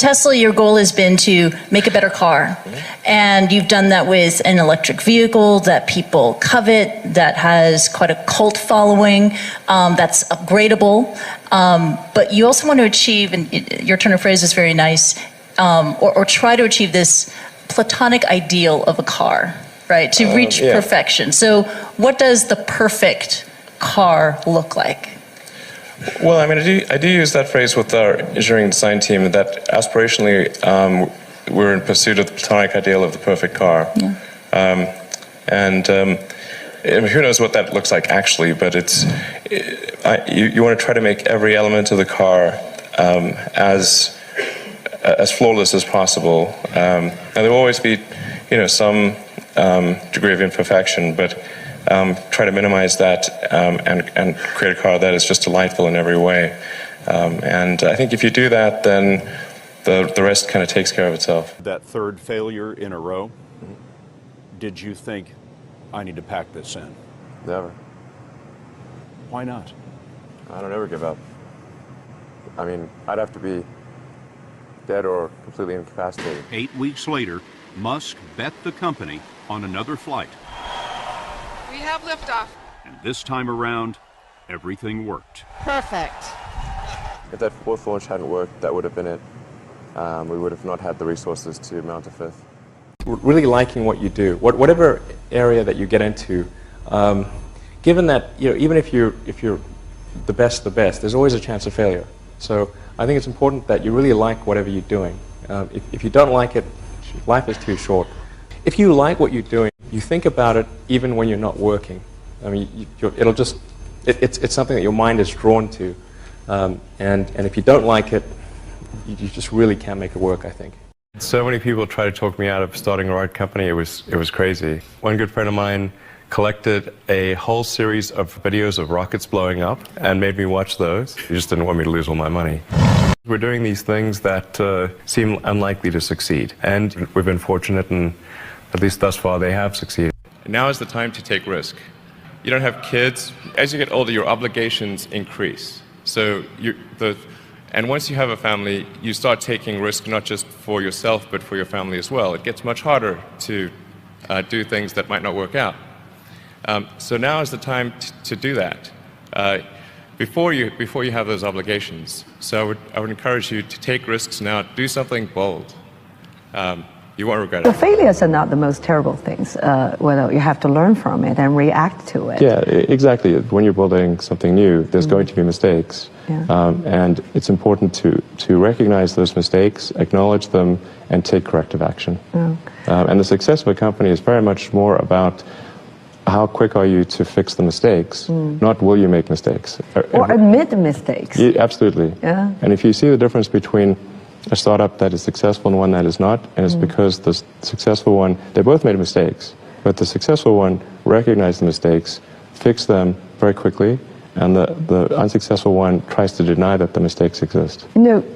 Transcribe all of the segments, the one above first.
Tesla, your goal has been to make a better car. And you've done that with an electric vehicle that people covet, that has quite a cult following, that's upgradable. But you also want to achieve, and your turn of phrase is very nice, or try to achieve this platonic ideal of a car, right? To reach perfection. So what does the perfect car look like? Well, I mean, I do use that phrase with our engineering design team, that aspirationally we're in pursuit of the platonic ideal of the perfect car. Yeah. Who knows what that looks like actually, but you want to try to make every element of the car as flawless as possible. And there will always be, some degree of imperfection, but try to minimize that and create a car that is just delightful in every way. And I think if you do that, then the rest kind of takes care of itself. That third failure in a row, did you think, I need to pack this in? Never. Why not? I don't ever give up. I mean, I'd have to be dead or completely incapacitated. 8 weeks later, Musk bet the company on another flight. We have liftoff. And this time around, everything worked. Perfect. If that fourth launch hadn't worked, that would have been it. We would have not had the resources to mount a fifth. Really liking what you do, whatever area that you get into, given that even if you're the best, there's always a chance of failure. So I think it's important that you really like whatever you're doing. If you don't like it, life is too short. If you like what you're doing, you think about it even when you're not working. I mean, it's something that your mind is drawn to, and if you don't like it, you just really can't make it work, I think. So many people tried to talk me out of starting a rocket company. It was crazy. One good friend of mine collected a whole series of videos of rockets blowing up and made me watch those. He just didn't want me to lose all my money. We're doing these things that seem unlikely to succeed, and we've been fortunate, and at least thus far they have succeeded. Now is the time to take risk. You don't have kids. As you get older, your obligations increase. So and once you have a family, you start taking risk not just for yourself, but for your family as well. It gets much harder to do things that might not work out. So now is the time to do that before you have those obligations. So I would encourage you to take risks now. Do something bold. You won't regret it. The failures are not the most terrible things. Well, you have to learn from it and react to it. Yeah, exactly. When you're building something new, there's going to be mistakes. Yeah. And it's important to recognize those mistakes, acknowledge them, and take corrective action. Oh. And the success of a company is very much more about how quick are you to fix the mistakes, not will you make mistakes. Or admit the mistakes. Yeah, absolutely. Yeah. And if you see the difference between a startup that is successful and one that is not, and it's because the successful one, they both made mistakes, but the successful one recognized the mistakes, fixed them very quickly, and the unsuccessful one tries to deny that the mistakes exist.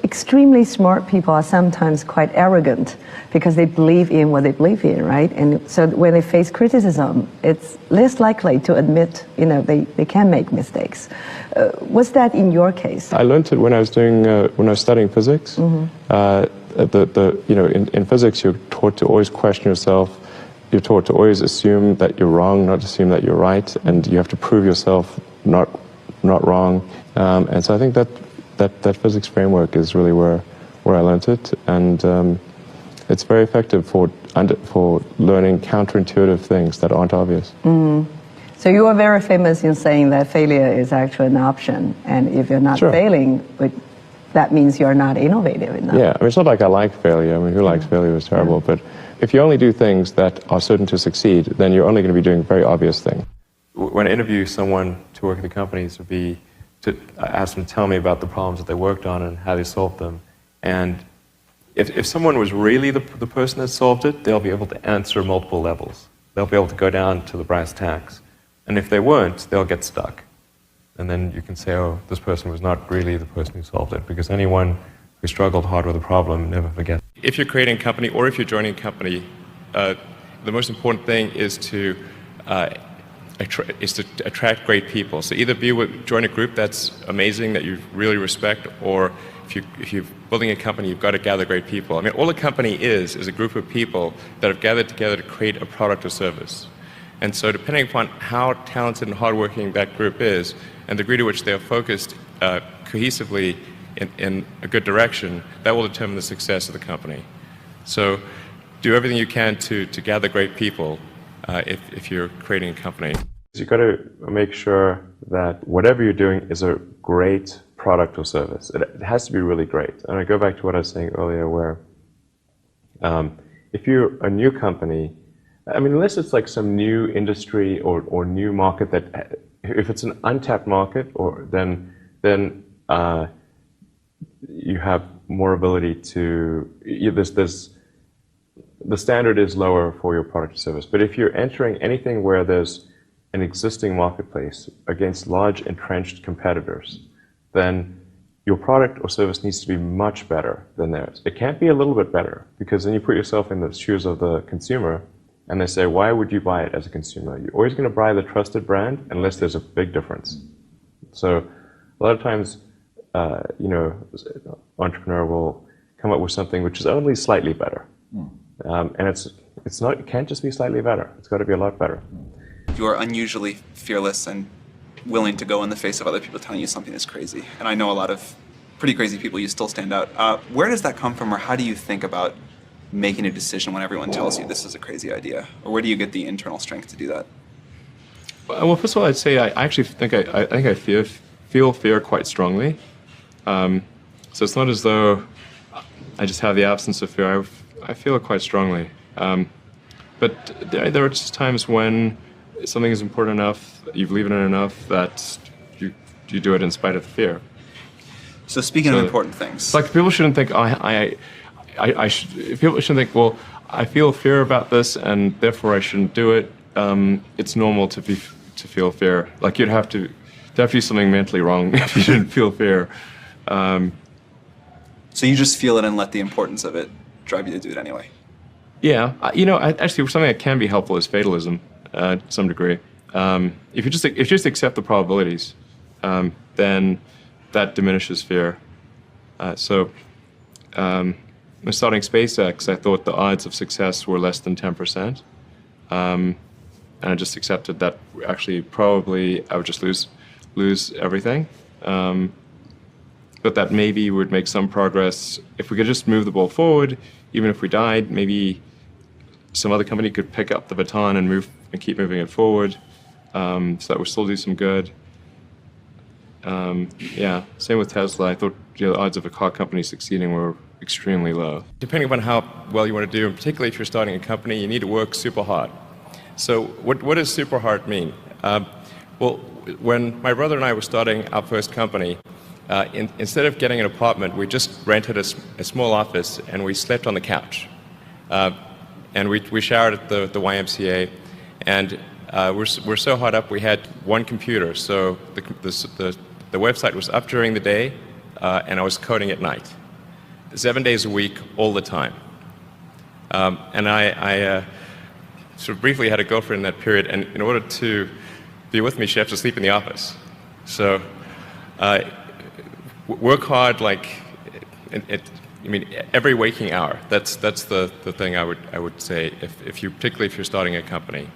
Extremely smart people are sometimes quite arrogant because they believe in what they believe in, right? And so when they face criticism, it's less likely to admit, they can make mistakes. Was that in your case? I learned it when I was studying physics. In physics, you're taught to always question yourself. You're taught to always assume that you're wrong, not assume that you're right, and you have to prove yourself not wrong. And so I think that physics framework is really where I learned it, and it's very effective for learning counterintuitive things that aren't obvious. So you are very famous in saying that failure is actually an option, and if you're not failing, that means you're not innovative enough. Yeah, I mean, it's not like I like failure. I mean, who likes failure is terrible. But if you only do things that are certain to succeed, then you're only going to be doing very obvious things. When I interview someone to work at the companies, would be to ask them to tell me about the problems that they worked on and how they solved them. And if someone was really the person that solved it, they'll be able to answer multiple levels. They'll be able to go down to the brass tacks. And if they weren't, they'll get stuck. And then you can say, oh, this person was not really the person who solved it, because anyone who struggled hard with a problem never forgets. If you're creating a company or if you're joining a company, the most important thing is to attract great people. So either join a group that's amazing, that you really respect, or if you've built building a company, you've got to gather great people. I mean, all a company is a group of people that have gathered together to create a product or service. And so depending upon how talented and hardworking that group is, and the degree to which they are focused cohesively in a good direction, that will determine the success of the company. So do everything you can to gather great people if you're creating a company. You've got to make sure that whatever you're doing is a great product or service. It has to be really great. And I go back to what I was saying earlier where if you're a new company, I mean, unless it's like some new industry or new market that, if it's an untapped market, then you have more ability to, the standard is lower for your product or service. But if you're entering anything where there's an existing marketplace against large entrenched competitors, then your product or service needs to be much better than theirs. It can't be a little bit better, because then you put yourself in the shoes of the consumer and they say, why would you buy it as a consumer? You're always going to buy the trusted brand unless there's a big difference. So a lot of times, entrepreneur will come up with something which is only slightly better. And it can't just be slightly better. It's got to be a lot better. You are unusually fearless and willing to go in the face of other people telling you something is crazy. And I know a lot of pretty crazy people, you still stand out. Where does that come from, or how do you think about making a decision when everyone tells you this is a crazy idea? Or where do you get the internal strength to do that? Well, first of all, I'd say I actually think I feel fear quite strongly. So it's not as though I just have the absence of fear. I feel it quite strongly. But there are just times when something is important enough, you believe in it enough, that you do it in spite of the fear. So speaking of important things, like people shouldn't think people shouldn't think, well, I feel fear about this and therefore I shouldn't do it. It's normal to feel fear. Like you'd have to do something mentally wrong if you didn't feel fear. So you just feel it and let the importance of it drive you to do it anyway. Yeah, actually, something that can be helpful is fatalism, to some degree. If you just accept the probabilities, then that diminishes fear. When starting SpaceX, I thought the odds of success were less than 10%, and I just accepted that actually probably I would just lose everything. But that maybe would make some progress if we could just move the ball forward. Even if we died, maybe some other company could pick up the baton and keep moving it forward, so that would still do some good. Same with Tesla. I thought the odds of a car company succeeding were extremely low. Depending upon how well you want to do, and particularly if you're starting a company, you need to work super hard. So what does super hard mean? Well, when my brother and I were starting our first company, instead of getting an apartment, we just rented a small office and we slept on the couch. And we showered at the YMCA, and we're so hot up we had one computer, so the website was up during the day, and I was coding at night, 7 days a week, all the time. And I sort of briefly had a girlfriend in that period, and in order to be with me, she had to sleep in the office. So work hard, like every waking hour. That's the thing I would say particularly if you're starting a company.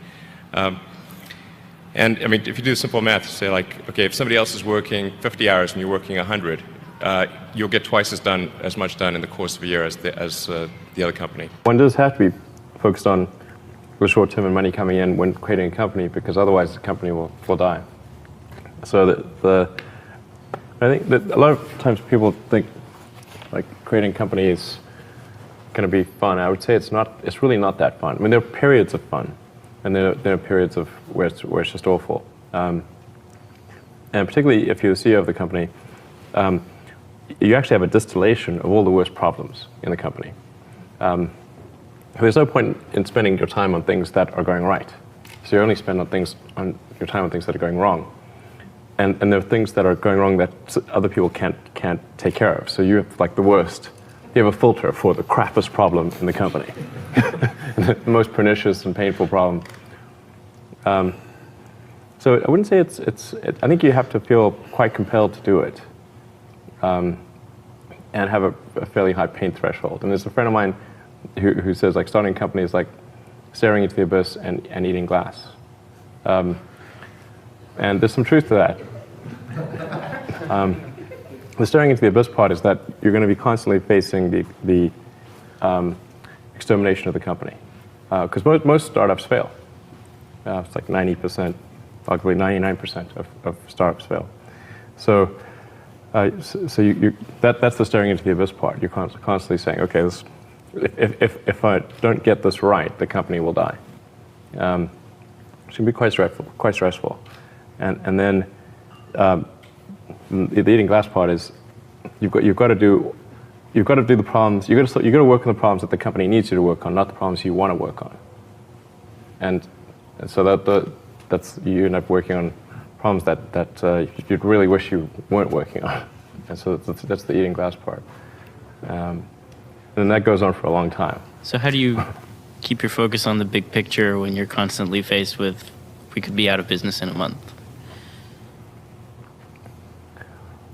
And I mean, if you do simple math, say like, okay, if somebody else is working 50 hours and you're working 100, you'll get twice as much done in the course of a year as the other company. One does have to be focused on the short term and money coming in when creating a company, because otherwise the company will die. So I think that a lot of times people think like creating a company is going to be fun. I would say it's not. It's really not that fun. I mean, there are periods of fun, and there are periods of where it's just awful. And particularly if you're the CEO of the company, you actually have a distillation of all the worst problems in the company. There's no point in spending your time on things that are going right. So you only spend your time on things that are going wrong. And there are things that are going wrong that other people can't take care of. So you have like the worst. You have a filter for the crappiest problem in the company, the most pernicious and painful problem. So I wouldn't say it's. I think you have to feel quite compelled to do it. and have a fairly high pain threshold. And there's a friend of mine who says like starting a company is like staring into the abyss and eating glass. And there's some truth to that. The staring into the abyss part is that you're going to be constantly facing the extermination of the company. Because most startups fail. It's like 90%, arguably 99% of startups fail. So that's the staring into the abyss part. You're constantly saying, okay, if I don't get this right, the company will die. It can be quite stressful. And then the eating glass part is you've got to do the problems. You've got to work on the problems that the company needs you to work on, not the problems you want to work on. And so that's you end up working on problems that you'd really wish you weren't working on. And so that's the eating glass part. And that goes on for a long time. So how do you keep your focus on the big picture when you're constantly faced with, we could be out of business in a month?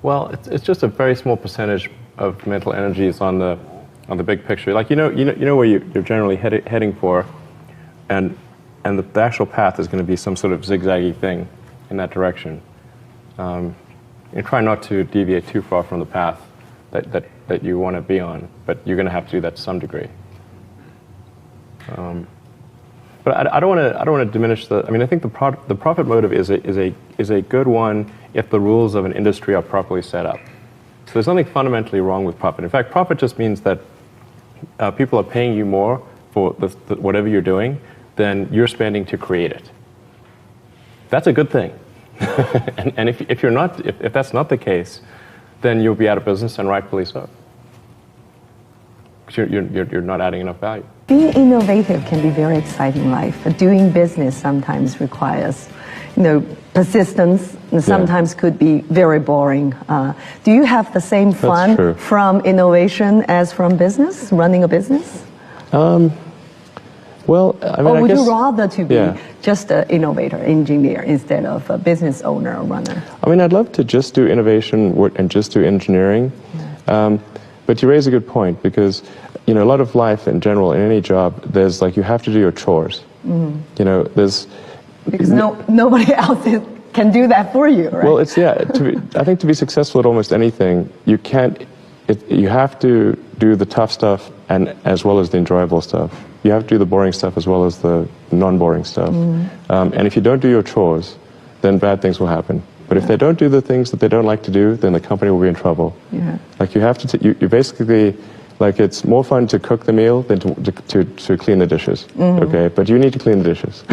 Well, it's just a very small percentage of mental energy is on the big picture. Like you know where you're generally heading for, and the actual path is going to be some sort of zigzaggy thing in that direction. And try not to deviate too far from the path that you want to be on, but you're going to have to do that to some degree. But I don't want to diminish the. I mean, I think the profit motive is a good one if the rules of an industry are properly set up. So there's nothing fundamentally wrong with profit. In fact, profit just means that people are paying you more for whatever you're doing than you're spending to create it. That's a good thing. and if that's not the case, then you'll be out of business, and rightfully so. Because you're not adding enough value. Being innovative can be very exciting in life, but doing business sometimes requires, persistence, and sometimes could be very boring. Do you have the same fun from innovation as from business, running a business? Well, I mean, or would you rather to be just an innovator, engineer, instead of a business owner or runner? I mean, I'd love to just do innovation and just do engineering. But you raise a good point, because a lot of life in general, in any job, there's like you have to do your chores. Mm-hmm. There's because nobody else can do that for you, right? Well, I think to be successful at almost anything, you have to do the tough stuff and as well as the enjoyable stuff. You have to do the boring stuff as well as the non-boring stuff. Mm-hmm. And if you don't do your chores, then bad things will happen. But if they don't do the things that they don't like to do, then the company will be in trouble. Yeah. Like you have to, you basically, like it's more fun to cook the meal than to clean the dishes. Mm-hmm. Okay, but you need to clean the dishes.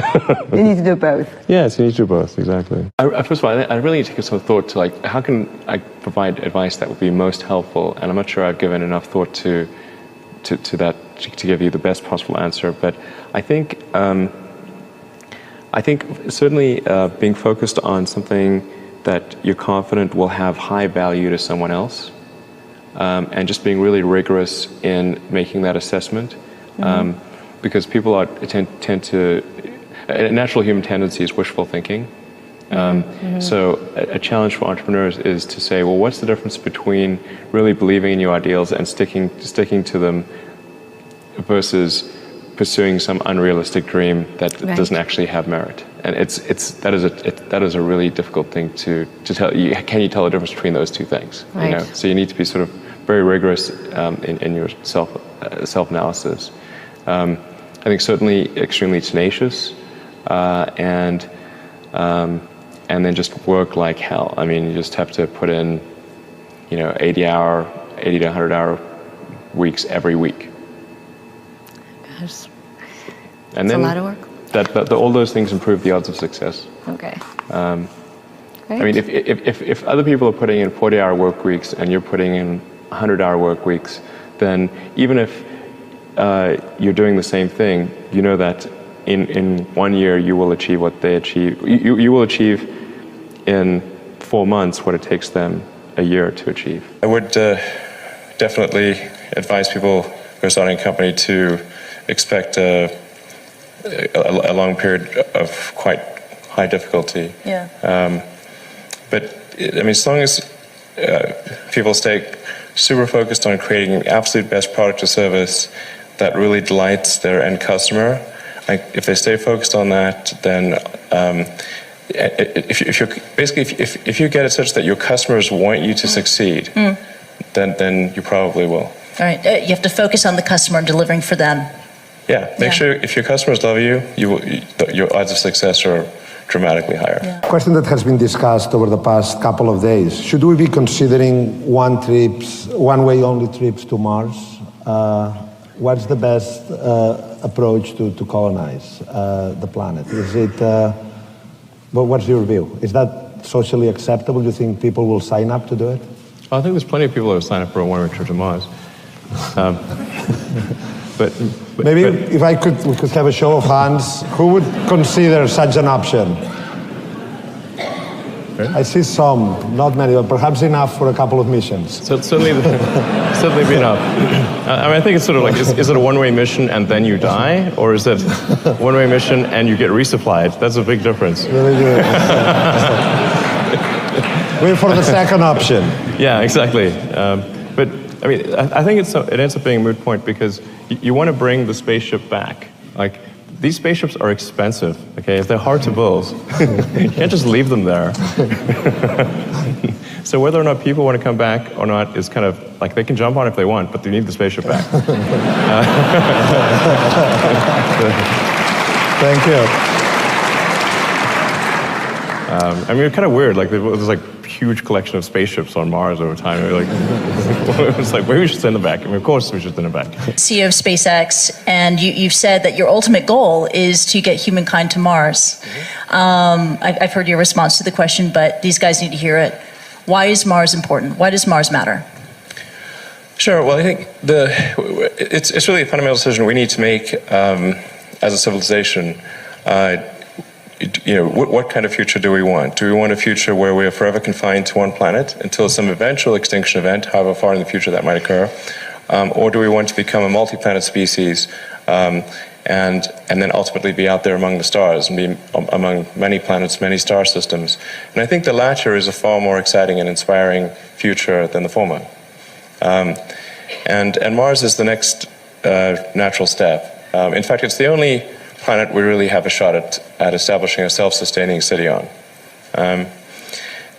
You need to do both. Yes, you need to do both, exactly. First of all, I really need to give some thought to like, how can I provide advice that would be most helpful? And I'm not sure I've given enough thought to that to give you the best possible answer. But I think certainly being focused on something that you're confident will have high value to someone else, and just being really rigorous in making that assessment, because people tend to, a natural human tendency is wishful thinking. So a challenge for entrepreneurs is to say, well, what's the difference between really believing in your ideals and sticking to them versus pursuing some unrealistic dream that doesn't actually have merit? And that is a really difficult thing to tell. Can you tell the difference between those two things? Right. So you need to be sort of very rigorous in your self-analysis. I think certainly extremely tenacious, and then just work like hell. I mean, you just have to put in 80 to 100-hour weeks every week. Gosh, and that's then a lot of work. All those things improve the odds of success. Okay. I mean, if other people are putting in 40-hour work weeks and you're putting in 100-hour work weeks, then even if you're doing the same thing, you know that in 1 year you will achieve what they achieve. You will achieve in 4 months what it takes them a year to achieve. I would definitely advise people who are starting a company to expect a long period of quite high difficulty. Yeah. But I mean, as long as people stay super focused on creating the absolute best product or service that really delights their end customer. If they stay focused on that, then if you get it such that your customers want you to succeed, then you probably will. All right, you have to focus on the customer and delivering for them. Yeah, make sure if your customers love you, your odds of success are dramatically higher. Yeah. Question that has been discussed over the past couple of days. Should we be considering one-way only trips to Mars? What's the best approach to colonize the planet? Is it, but what's your view? Is that socially acceptable? Do you think people will sign up to do it? I think there's plenty of people who will sign up for a one-way trip to Mars. Maybe if we could have a show of hands, who would consider such an option? I see some, not many, but perhaps enough for a couple of missions. So certainly be enough. I mean, I think it's sort of like, is it a one-way mission and then you die? Or is it a one-way mission and you get resupplied? That's a big difference. Very good. Wait for the second option. Yeah, exactly. But I mean, I think it ends up being a moot point because you want to bring the spaceship back. Like, these spaceships are expensive, okay? They're hard to build. You can't just leave them there. So whether or not people want to come back or not is kind of, like, they can jump on if they want, but they need the spaceship back. Thank you. I mean, it's kind of weird. Like, there's like huge collection of spaceships on Mars over time. Like, it's like, maybe we should send them back. I mean, of course we should send them back. CEO of SpaceX, and you've said that your ultimate goal is to get humankind to Mars. I've heard your response to the question, but these guys need to hear it. Why is Mars important? Why does Mars matter? Sure. Well, I think it's really a fundamental decision we need to make as a civilization. What kind of future do we want? Do we want a future where we are forever confined to one planet until some eventual extinction event, however far in the future that might occur? Or do we want to become a multi-planet species and then ultimately be out there among the stars and be among many planets, many star systems? And I think the latter is a far more exciting and inspiring future than the former. And Mars is the next natural step. In fact, it's the only planet we really have a shot at establishing a self-sustaining city on.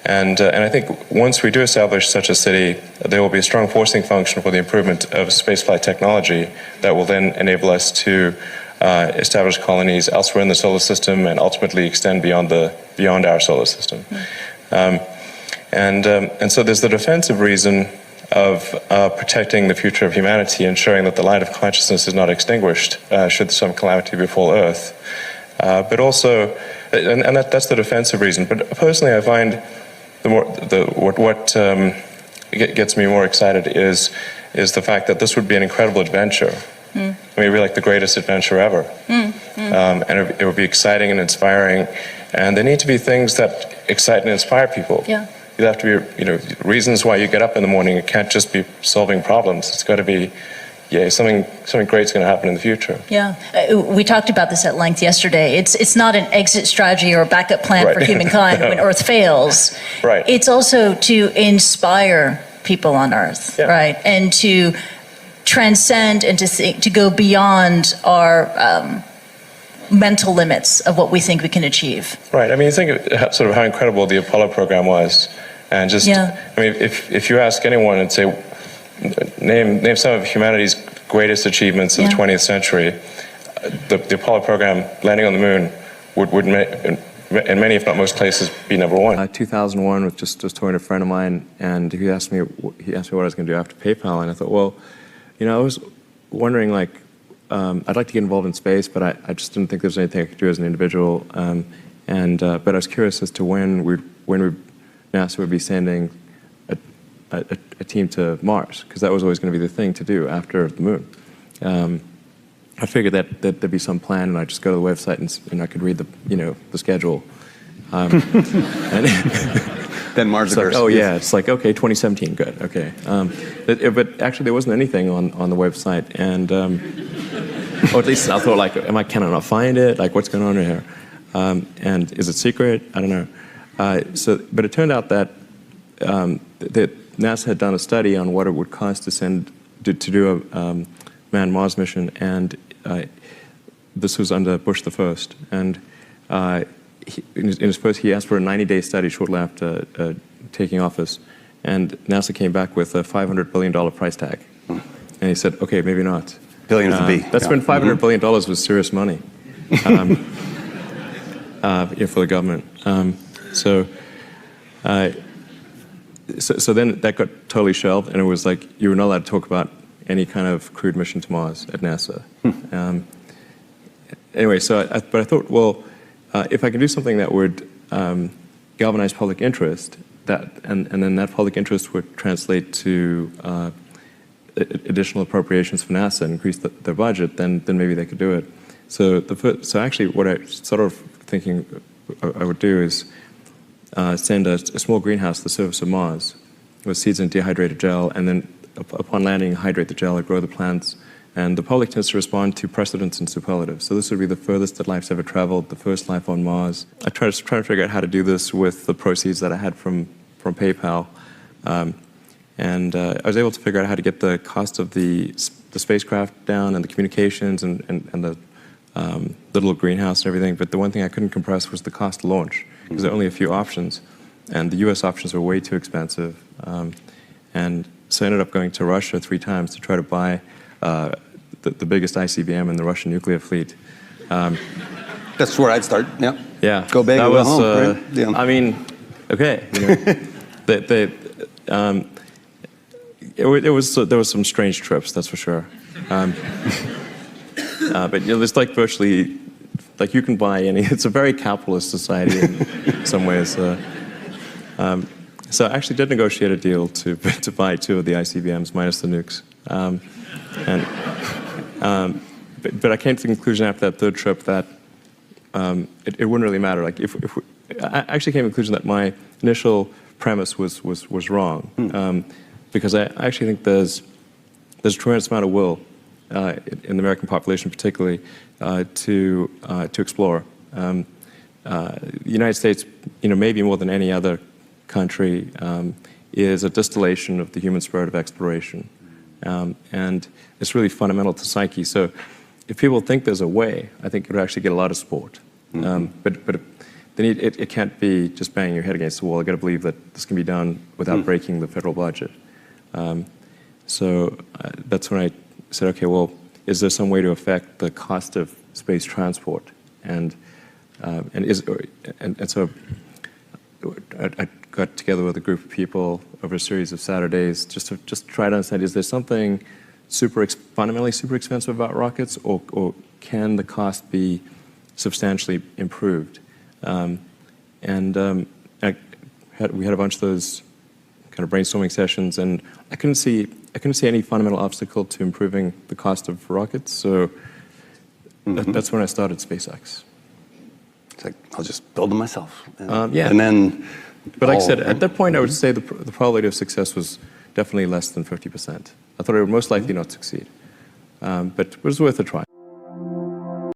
And I think once we do establish such a city, there will be a strong forcing function for the improvement of spaceflight technology that will then enable us to establish colonies elsewhere in the solar system and ultimately extend beyond our solar system. And so there's the defensive reason of protecting the future of humanity, ensuring that the light of consciousness is not extinguished should some calamity befall Earth. But also, and that's the defensive reason. But personally, I find what gets me more excited is the fact that this would be an incredible adventure. I mean, it would be like the greatest adventure ever. And it would be exciting and inspiring. And there need to be things that excite and inspire people. Yeah. You have to be, reasons why you get up in the morning. It can't just be solving problems. It's got to be, something great's going to happen in the future. Yeah, we talked about this at length yesterday. It's not an exit strategy or a backup plan for humankind when Earth fails. Right. It's also to inspire people on Earth, right, and to transcend and to go beyond our mental limits of what we think we can achieve. Right. I mean, you think of sort of how incredible the Apollo program was, and just I mean, if you ask anyone and say, name some of humanity's greatest achievements of the 20th century, the Apollo program, landing on the moon, would in many, if not most places, be number one. 2001, was just talking to a friend of mine, and he asked me what I was going to do after PayPal, and I thought, well, I was wondering, like, I'd like to get involved in space, but I just didn't think there was anything I could do as an individual. But I was curious as to when NASA would be sending a team to Mars, because that was always going to be the thing to do after the moon. I figured that there'd be some plan, and I'd just go to the website and I could read the schedule. Then Mars occurs. Oh yeah, it's like, okay, 2017, good, okay. But actually there wasn't anything on the website, and or at least I thought, like, can I not find it? Like, what's going on here? And is it secret? I don't know. But it turned out that NASA had done a study on what it would cost to do a manned Mars mission, and this was under Bush the First. And in his first, he asked for a 90-day study shortly after taking office, and NASA came back with a $500 billion price tag. And he said, okay, maybe not. Billion with a B. That's when $500 billion was serious money for the government. So then that got totally shelved, and it was like you were not allowed to talk about any kind of crewed mission to Mars at NASA. Anyway, but I thought, well, if I can do something that would galvanize public interest, and then that public interest would translate to additional appropriations for NASA and increase their budget, then maybe they could do it. So actually, what I sort of thinking I would do is send a small greenhouse to the surface of Mars with seeds in dehydrated gel, and then upon landing, hydrate the gel and grow the plants. And the public tends to respond to precedents and superlatives. So this would be the furthest that life's ever traveled, the first life on Mars. I tried to figure out how to do this with the proceeds that I had from PayPal. And I was able to figure out how to get the cost of the spacecraft down and the communications and the little greenhouse and everything. But the one thing I couldn't compress was the cost to launch, because there are only a few options. And the US options were way too expensive. And so I ended up going to Russia 3 times to try to buy the biggest ICBM in the Russian nuclear fleet. That's where I'd start. Yeah. Yeah. Go big or go home. Right? Yeah. I mean, okay. There was some strange trips, that's for sure. But it's like virtually, like you can buy any. It's a very capitalist society in some ways. So I actually did negotiate a deal to buy 2 of the ICBMs minus the nukes. But I came to the conclusion after that 3rd trip that it wouldn't really matter. Like I actually came to the conclusion that my initial premise was wrong, because I actually think there's a tremendous amount of will in the American population, particularly to explore. The United States, maybe more than any other country, is a distillation of the human spirit of exploration. And it's really fundamental to psyche. So if people think there's a way, I think it would actually get a lot of support. But it can't be just banging your head against the wall. You've got to believe that this can be done without breaking the federal budget. So that's when I said, okay, well, is there some way to affect the cost of space transport? And so I got together with a group of people over a series of Saturdays just to try to understand, is there something fundamentally super expensive about rockets, or can the cost be substantially improved? We had a bunch of those kind of brainstorming sessions, and I couldn't see any fundamental obstacle to improving the cost of rockets. So that's when I started SpaceX. It's like, I'll just build them myself. Yeah. And then. But like I said, at that point, I would say the probability of success was definitely less than 50%. I thought it would most likely not succeed. But it was worth a try.